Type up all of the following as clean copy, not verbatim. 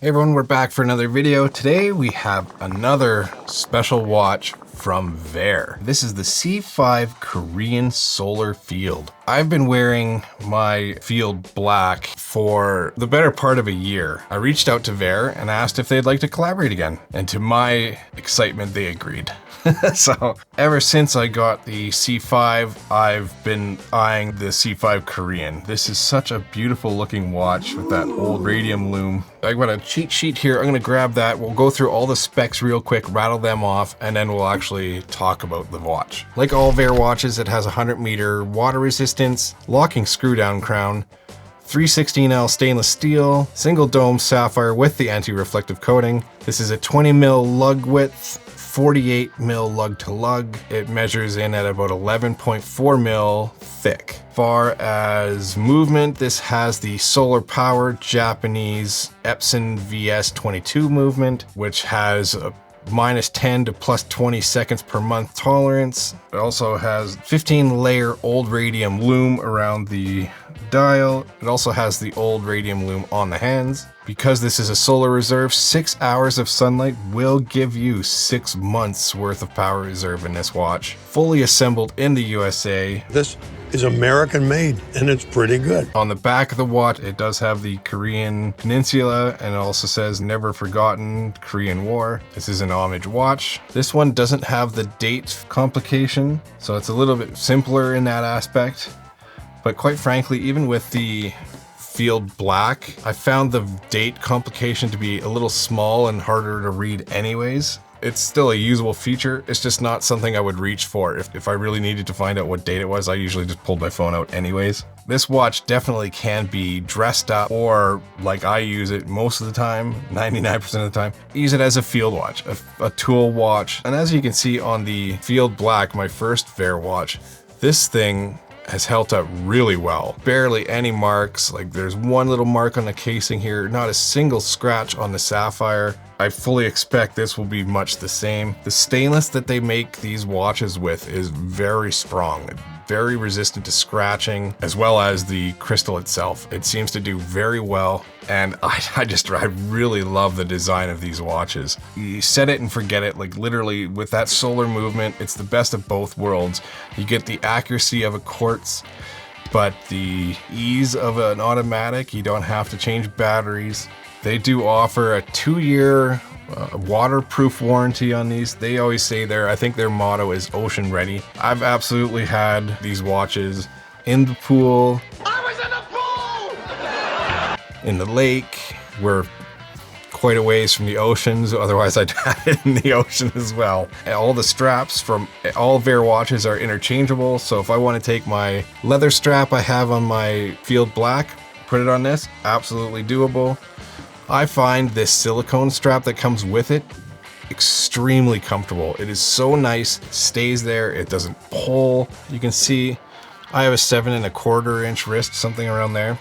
Hey everyone, we're back for another video. Today we have another special watch from Vaer. This is the C5 Korean Solar Field. I've been wearing my Field Black for the better part of a year. I reached out to Vaer and asked if they'd like to collaborate again. And to my excitement, they agreed. So ever since I got the C5, I've been eyeing the C5 Korean. This is such a beautiful looking watch with that old radium loom. I've got a cheat sheet here. I'm gonna grab that. We'll go through all the specs real quick, rattle them off, and then we'll actually talk about the watch. Like all Vaer watches, it has 100-meter water resistance, locking screw down crown, 316L stainless steel, single dome sapphire with the anti-reflective coating. This is a 20 mil lug width, 48 mil lug to lug. It measures in at about 11.4 mil thick. Far as movement, this has the solar powered Japanese Epson VS22 movement, which has a -10 to +20 seconds per month tolerance. It also has 15 layer old radium loom around the dial. It also has the old radium loom on the hands. Because this is a solar reserve, 6 hours of sunlight will give you 6 months worth of power reserve in this watch. Fully assembled in the USA. This is American made and it's pretty good. On the back of the watch, it does have the Korean Peninsula, and it also says never forgotten Korean War. This is an homage watch. This one doesn't have the date complication, so it's a little bit simpler in that aspect. But quite frankly, even with the Field Black, I found the date complication to be a little small and harder to read anyways. It's still a usable feature. It's just not something I would reach for. If I really needed to find out what date it was, I usually just pulled my phone out anyways. This watch definitely can be dressed up, or like I use it most of the time, 99% of the time, use it as a field watch, a tool watch. And as you can see on the Field Black, my first Vaer watch, this thing has held up really well. Barely any marks. Like there's one little mark on the casing here, not a single scratch on the sapphire. I fully expect this will be much the same. The stainless that they make these watches with is very strong, very resistant to scratching, as well as the crystal itself. It seems to do very well, and I really love the design of these watches. You set it and forget it. Like literally with that solar movement, it's the best of both worlds. You get the accuracy of a quartz, but the ease of an automatic. You don't have to change batteries. They do offer a 2-year waterproof warranty on these. They always say I think their motto is ocean ready. I've absolutely had these watches in the pool. I was in the pool! In the lake. We're quite a ways from the oceans, otherwise I'd have it in the ocean as well. All the straps from all Vaer watches are interchangeable, so if I want to take my leather strap I have on my Field Black, put it on this, absolutely doable. I find this silicone strap that comes with it extremely comfortable. It is so nice, stays there, it doesn't pull. You can see I have a 7¼ inch wrist, something around there.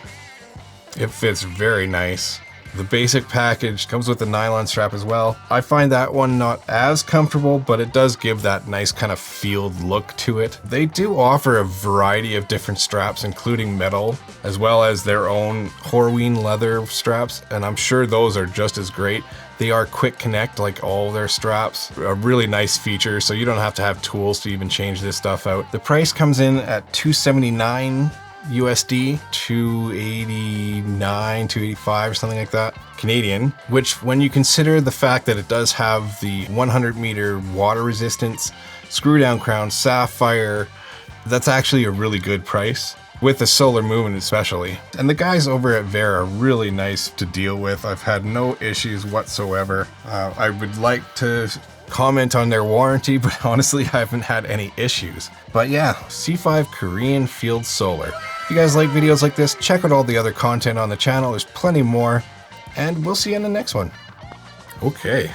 It fits very nice. The basic package comes with a nylon strap as well. I find that one not as comfortable, but it does give that nice kind of field look to it. They do offer a variety of different straps, including metal, as well as their own Horween leather straps, and I'm sure those are just as great. They are quick connect like all their straps. A really nice feature, so you don't have to have tools to even change this stuff out. The price comes in at $279 USD, 289, 285 or something like that, Canadian, which when you consider the fact that it does have the 100-meter water resistance, screw down crown, sapphire, that's actually a really good price. With the solar movement especially. And the guys over at Vaer are really nice to deal with. I've had no issues whatsoever. I would like to comment on their warranty, but honestly I haven't had any issues. But yeah, C5 Korean Field Solar. If you guys like videos like this, check out all the other content on the channel. There's plenty more, and we'll see you in the next one. Okay.